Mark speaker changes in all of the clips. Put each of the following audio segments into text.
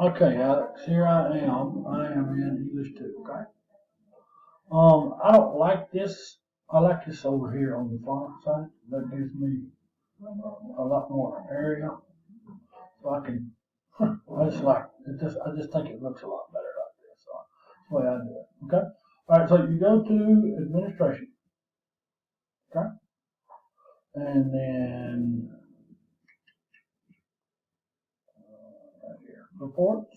Speaker 1: Okay, Alex, here I am. I am in English 2, okay? I don't like this. I like this over here on the far side. That gives me a lot more area. So I can, I just like, I just think it looks a lot better like this. So that's the way I do it, okay? Alright, so you go to administration, okay? And then, right here, reports,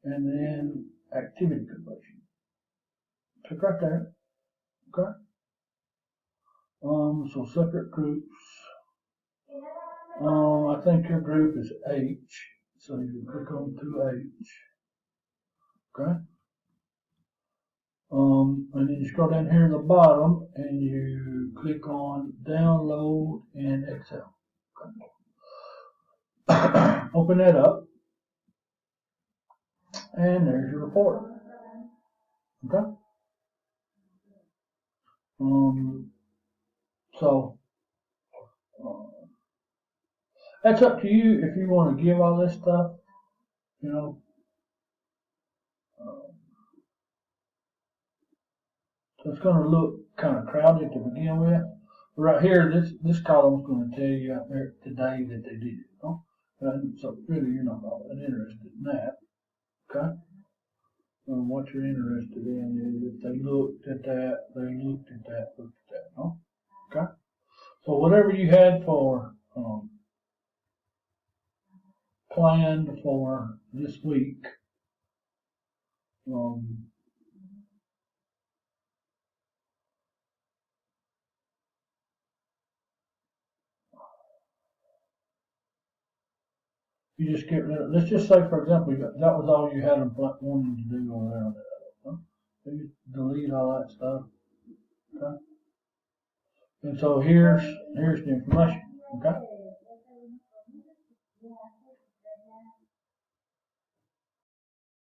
Speaker 1: and then activity completion. Click right there, okay? So separate groups. I think your group is H, so you click on 2H, okay? And then you scroll down here in the bottom and you click on download in Excel. Okay. Open that up, and there's your report. Okay. So that's up to you if you want to give all this stuff. You know, uh, so it's going to look kind of crowded to begin with. Right here, this column is going to tell you out there today that they did it. No? So really, you're not all that interested in that. Okay. What you're interested in is if they looked at that, they looked at that, looked at that. No? Okay. So whatever you had for planned for this week, um, you just get rid of. Let's just say, for example, that was all you had wanting to do over there. Huh? So you delete all that stuff. Okay. And so here's the information. Okay.